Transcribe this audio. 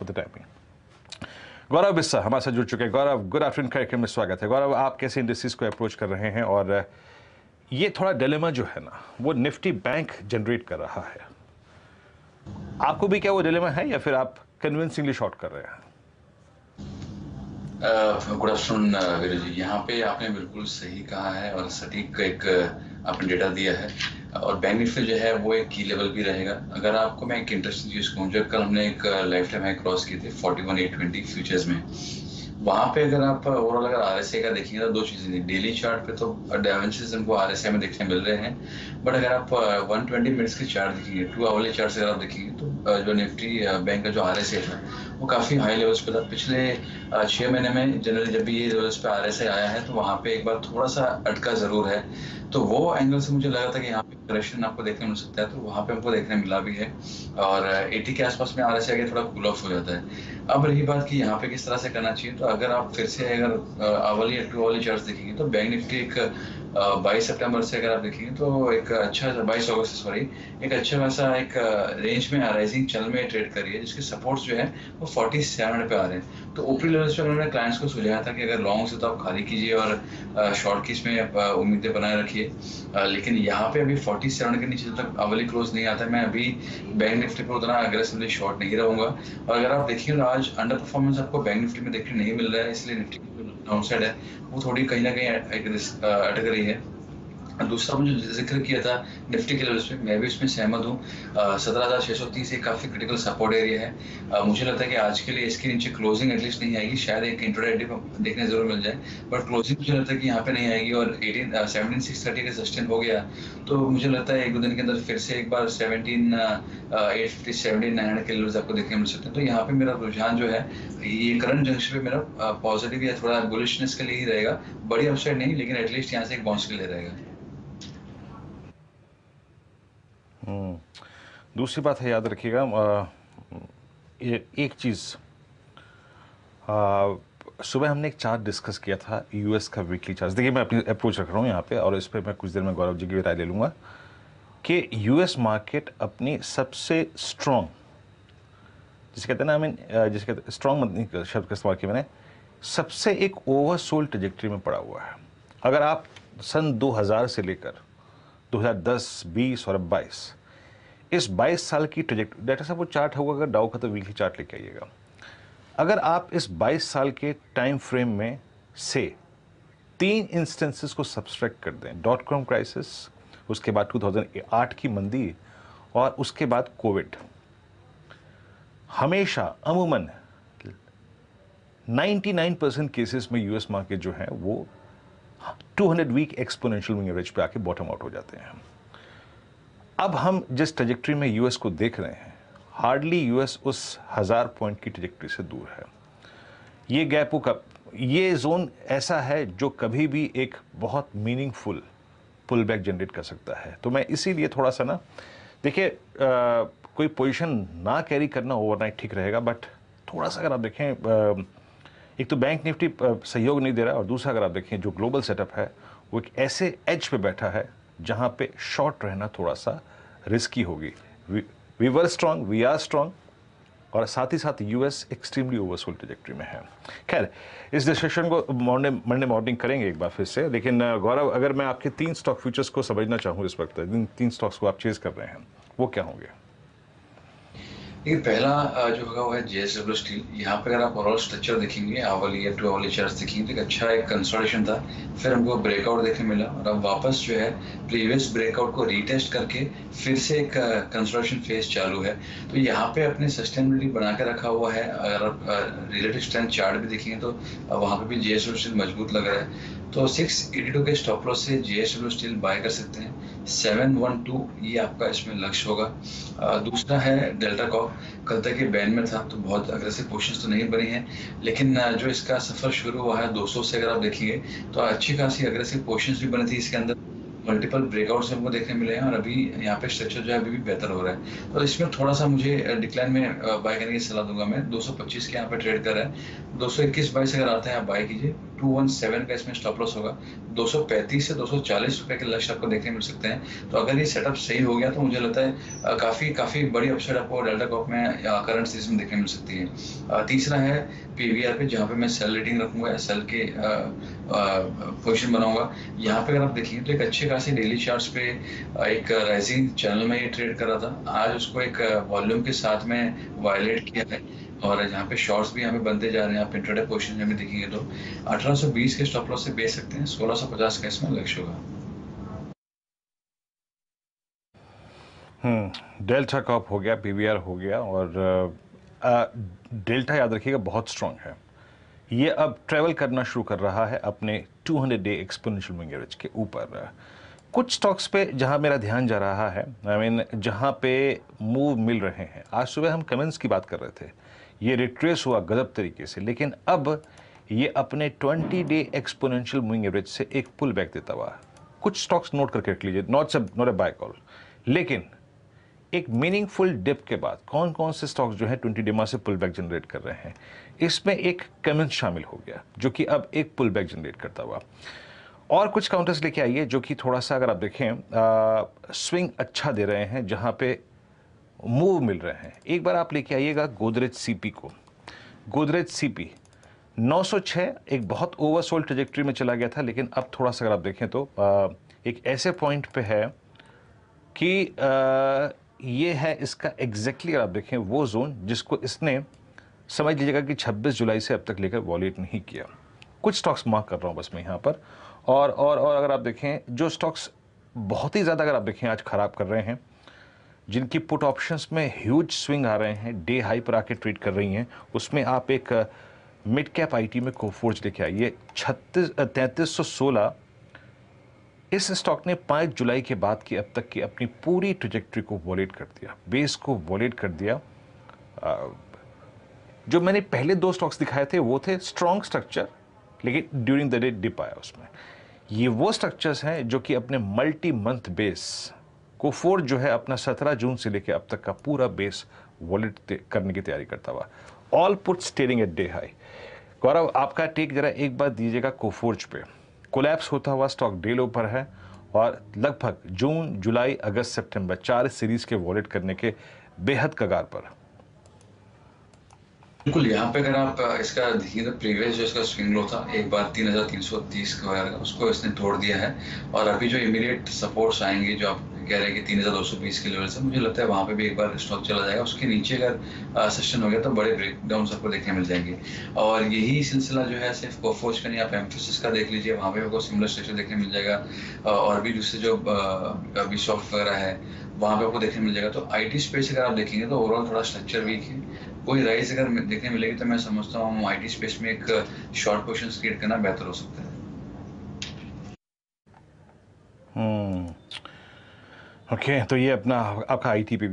The timing. गौरव बिस्सा हमारे साथ जुड़ चुके हैं। गौरव, गुड आफ्टरनून कार्यक्रम में स्वागत है। गौरव, आप कैसे इंडस्ट्रीज को अप्रोच कर रहे हैं और ये थोड़ा डिलेमा जो है ना वो निफ्टी बैंक जनरेट कर रहा है, आपको भी क्या वो डिलेमा है या फिर आप कन्विंसिंगली शॉर्ट कर रहे हैं? गुड आफ्टरनून वीरू जी। यहाँ पे आपने बिल्कुल सही कहा है और सटीक एक आपने डेटा दिया है। और बैंक निफ्टी जो है वो एक की लेवल भी रहेगा। अगर आपको मैं एक इंटरेस्टिंग चीज कहूँ, जो कल हमने एक लाइफ टाइम हाई क्रॉस की थी 41,820 फ्यूचर्स में, वहां पे अगर आप ओवरऑल अगर आरएसआई का देखेंगे तो दो चीजें, डेली चार्ट पे तो डायमेंशंस हमको आरएसआई में देखने मिल रहे हैं, बट अगर आप 120 मिनट्स के चार्ट देखेंगे, 2 आवरली चार्ट अगर आप देखेंगे तो जो निफ्टी बैंक का जो आरएसआई था वो काफी हाई लेवल्स पे था। पिछले 6 महीने में जनरली जब भी ये लेवल्स पे आरएसआई आया है तो वहां पे एक बार थोड़ा सा अटका जरूर है। तो वो एंगल से मुझे लगा था कि यहाँ पे करेक्शन आपको देखने मिल सकता है, तो वहां पे हमको देखने मिला भी है। और 80 के आसपास में आरएसआई आगे थोड़ा कूल ऑफ हो जाता है। अब रही बात कि यहाँ पे किस तरह से करना चाहिए, तो अगर आप फिर से अगर आवली या 2 आवली चार्ट्स देखेंगे तो बैंक निफ्टी एक 22 सितंबर से अगर आप देखेंगे तो एक अच्छा 22 अगस्त सॉरी एक अच्छा वैसा एक रेंज में राइजिंग चल में ट्रेड करी है, जिसके सपोर्ट्स जो है वो 47 पे आ रहे हैं। तो ऊपरी लेवल्स पे उन्होंने क्लाइंट्स को सुझाया था कि अगर लॉन्ग से तो आप खाली कीजिए और शॉर्ट की इसमें उम्मीदें बनाए रखिए। लेकिन यहाँ पे अभी 47 के नीचे जब तक अवली क्लोज नहीं आता, मैं अभी बैंक निफ्टी पर उतना अग्रेसिवली शॉर्ट नहीं रहूंगा। और अगर आप देखिए तो आज अंडर परफॉर्मेंस आपको बैंक निफ्टी में देखने नहीं मिल रहा है, इसलिए निफ्टी की जो डाउनसाइड है वो थोड़ी कहीं ना कहीं अटक रही है। दूसरा मुझे जिक्र किया था निफ्टी के लेवल्स पे, मैं भी उसमें सहमत हूँ। 17,630 एक काफी क्रिटिकल सपोर्ट एरिया है। मुझे लगता है कि आज के लिए इसके नीचे क्लोजिंग एटलीस्ट नहीं आएगी, शायद एक इंट्राडे देखने जरूर मिल जाए, बट क्लोजिंग मुझे लगता है कि यहाँ पे नहीं आएगी। और 17,630 का सस्टेन हो गया तो मुझे लगता है 1-2 दिन के अंदर फिर से एक बार 17,850 17,900 के लेवल्स आपको देखने मिल सकते हैं। तो यहाँ पे मेरा रुझान जो है ये करंट जंक्शन पे मेरा पॉजिटिव या थोड़ा बुलिशनेस के लिए ही रहेगा, बड़ी अपसाइड नहीं, लेकिन एटलीस्ट यहाँ से एक बाउंस के लिए रहेगा। दूसरी बात है, याद रखिएगा एक चीज़, सुबह हमने एक चार्ट डिस्कस किया था यूएस का वीकली चार्ट। देखिए, मैं अपनी अप्रोच रख रहा हूँ यहाँ पे और इस पर मैं कुछ देर में गौरव जी की राय ले लूँगा कि यूएस मार्केट अपनी सबसे स्ट्रॉन्ग, जिसे कहते हैं ना, जिसे कहते हैं स्ट्रॉन्ग शब्द का इस्तेमाल किया मैंने, सबसे एक ओवरसोल्ड ट्रेजेक्टरी में पड़ा हुआ है। अगर आप सन 2000 से लेकर 2010, 20 और अब 22, इस 22 साल की ट्रेजेक्टरी, डाटा साहब वो चार्ट होगा, अगर डाउ का तो वीकली चार्ट लेके आइएगा। अगर आप इस 22 साल के टाइम फ्रेम में से 3 इंस्टेंसेस को सब्सट्रैक्ट कर दें, डॉट कॉम क्राइसिस, उसके बाद 2008 की मंदी और उसके बाद कोविड, हमेशा अमूमन 99% केसेस में यूएस मार्केट जो है वो 200 वीक एक्सपोनेंशियल मूविंग एवरेज पे आके बॉटम आउट हो जाते हैं। अब हम जिस ट्रेजेक्टरी में यूएस को देख रहे हैं, हार्डली यूएस उस 1000 पॉइंट की ट्रेजेक्टरी से दूर है। ये गैपों का ये जोन ऐसा है जो कभी भी एक बहुत मीनिंगफुल पुल बैक जनरेट कर सकता है। तो मैं इसीलिए थोड़ा सा ना, देखिए, कोई पोजीशन ना कैरी करना ओवरनाइट ठीक रहेगा, बट थोड़ा सा अगर आप देखें, एक तो बैंक निफ्टी सहयोग नहीं दे रहा, और दूसरा अगर आप देखें जो ग्लोबल सेटअप है वो एक ऐसे एज पे बैठा है जहां पे शॉर्ट रहना थोड़ा सा रिस्की होगी। We were strong, we are strong, और साथ ही साथ यूएस एक्सट्रीमली ओवरसोल्ड ट्रेजेक्टरी में है। खैर, इस डिस्कशन को मंडे मॉर्निंग करेंगे एक बार फिर से। लेकिन गौरव, अगर मैं आपके 3 स्टॉक फ्यूचर्स को समझना चाहूँ इस वक्त, जिन 3 स्टॉक्स को आप चेज कर रहे हैं, वो क्या होंगे? ये पहला जो होगा वो है जेएसडब्ल्यू स्टील। यहाँ पे अगर आप ओवरऑल स्ट्रक्चर देखेंगे, आवली या 2 आवली चार्ट्स देखेंगे तो एक अच्छा एक कंसोलिडेशन था, फिर हमको ब्रेकआउट देखने मिला और अब वापस जो है प्रीवियस ब्रेकआउट को रीटेस्ट करके फिर से एक कंसोलिडेशन फेज चालू है। तो यहाँ पे अपने सस्टेनेबिलिटी बना के रखा हुआ है। अगर आप रिलेटिव स्ट्रेंथ चार्ट भी देखेंगे तो वहाँ पे भी जेएसडब्ल्यू स्टील मजबूत लग रहा है। तो 682 के स्टॉप लॉस से जेएसडब्ल्यू स्टील बाय कर सकते हैं। 712 ये आपका इसमें लक्ष्य होगा। दूसरा है डेल्टा कॉर्प, कल तक ये बैन में था तो बहुत अग्रेसिव पोजीशंस तो नहीं बनी है, लेकिन जो इसका सफर शुरू हुआ है 200 से अगर आप देखेंगे तो अच्छी खासी अग्रेसिव पोजीशंस भी बनी थी। इसके अंदर मल्टीपल ब्रेकआउट्स हमको देखने मिले हैं और अभी यहाँ पे स्ट्रक्चर जो है अभी भी बेहतर हो रहा है। तो इसमें थोड़ा सा मुझे डिक्लाइन में बाय करने की सलाह दूंगा मैं। 225 के यहाँ पे ट्रेड कर रहा है, 221 बाय से अगर आता है आप बाय कीजिए, 217 का इसमें स्टॉप लॉस होगा। 235 से 240 रुपए के लक्ष्य आपको देखने मिल सकते हैं। तो अगर ये सेटअप सही हो गया तो मुझे लगता है काफ़ी बड़ी अपसाइड आपको डेल्टा कॉर्प में करंट सीरीज में देखने मिल सकती है। तीसरा है पीवीआर पे, जहाँ पे मैं सेल रेटिंग रखूंगा, सेल के पोजीशन बनाऊंगा। यहाँ पे अगर आप देखेंगे तो एक अच्छे खासी डेली चार्ट्स पे एक राइजिंग चैनल में ये ट्रेड कर रहा था। आज उसको एक वॉल्यूम के साथ में वायलेट किया है और यहाँ पे शॉर्ट्स भी यहाँ पे बनते जा रहे हैं। आप इंट्राडे पोजीशन में देखेंगे तो 1820 के स्टॉप लॉस से बेच सकते हैं, 1650 का इसमें लक्ष्य होगा। डेल्टा कॉर्प हो गया, पीवीआर हो गया, और डेल्टा याद रखिएगा बहुत स्ट्रांग है। ये अब ट्रेवल करना शुरू कर रहा है अपने 200 डे एक्सपोनेंशियल मूविंग एवरेज के ऊपर। कुछ स्टॉक्स पे जहां मेरा ध्यान जा रहा है, जहां पे मूव मिल रहे हैं। आज सुबह हम कमेंट्स की बात कर रहे थे, ये रिट्रेस हुआ गजब तरीके से, लेकिन अब ये अपने 20 डे एक्सपोनेंशियल मूविंग एवरेज से एक पुल बैक देता हुआ। कुछ स्टॉक्स नोट करके रख लीजिए, नॉट ए बाय कॉल, लेकिन एक मीनिंगफुल डिप के बाद कौन कौन से स्टॉक्स जो है 20 डे से पुल बैक जनरेट कर रहे हैं, इसमें एक कमेंट शामिल हो गया जो कि अब एक पुल बैक जनरेट करता हुआ। और कुछ काउंटर्स लेके आइए जो कि थोड़ा सा, अगर आप देखें, स्विंग अच्छा दे रहे हैं, जहां पे मूव मिल रहे हैं। एक बार आप लेके आइएगा गोदरेज सीपी को। गोदरेज सीपी 906 एक बहुत ओवरसोल्ड ट्रेजेक्टरी में चला गया था, लेकिन अब थोड़ा सा अगर आप देखें तो एक ऐसे पॉइंट पे है कि ये है इसका एग्जैक्टली, अगर आप देखें, वो जोन जिसको इसने, समझ लीजिएगा कि 26 जुलाई से अब तक लेकर वॉलेट नहीं किया। कुछ स्टॉक्स मार्क कर रहा हूँ बस मैं यहाँ पर। और अगर आप देखें, जो स्टॉक्स बहुत ही ज़्यादा, अगर आप देखें, आज खराब कर रहे हैं, जिनकी पुट ऑप्शंस में ह्यूज स्विंग आ रहे हैं, डे हाई पर आके ट्रेड कर रही हैं, उसमें आप एक मिड कैप आईटी में कोफोर्ज लेके आइए। 3316 इस स्टॉक ने 5 जुलाई के बाद की अब तक की अपनी पूरी ट्रेजेक्टरी को वॉलेट कर दिया, बेस को वॉलेट कर दिया। जो मैंने पहले 2 स्टॉक्स दिखाए थे वो थे स्ट्रॉन्ग स्ट्रक्चर, लेकिन ड्यूरिंग द डे डिप आया उसमें। ये वो स्ट्रक्चर्स हैं जो कि अपने मल्टी मंथ बेस कोफोर्ज जो है अपना 17 जून से लेकर अब तक का पूरा बेस वॉलेट करने की तैयारी करता हुआ। All puts trading at day high. Gaurav, आपका टेक जरा एक बार दीजिएगा कोफोर्ज पे। कोलैप्स होता हुआ स्टॉक डे लो पर है और लगभग जून, जुलाई, अगस्त, सितंबर 4 सीरीज के वॉलेट करने के बेहद कगार पर। बिल्कुल, यहाँ पे अगर आप इसका देखिए तो प्रीवियस जो इसका स्विंग लो था, एक बार 3330 का, उसको इसने तोड़ दिया है। और अभी जो इमीडिएट सपोर्ट्स आएंगे, जो आप कह रहे हैं कि 3220 के लेवल से, मुझे लगता है वहाँ पे भी एक बार स्टॉक चला जाएगा। उसके नीचे अगर सेशन हो गया तो बड़े ब्रेकडाउन आपको देखने मिल जाएंगे। और यही सिलसिला जो है सिर्फ कोफोर्ज का नहीं, आप एम्फोसिस का देख लीजिए, वहाँ पे आपको सिमिलर स्ट्रक्चर देखने मिल जाएगा। और भी दूसरे जो अभी सॉफ्ट वगैरह है वहाँ पे आपको देखने मिल जाएगा। तो आईटी स्पेस अगर आप देखेंगे तो ओवरऑल थोड़ा स्ट्रक्चर वीक है। कोई राइज अगर देखने मिलेगी तो मैं समझता हूँ आईटी स्पेस में एक शॉर्ट पोजीशन क्रिएट करना बेहतर हो सकता है। ओके, तो ये अपना आपका आईटी पे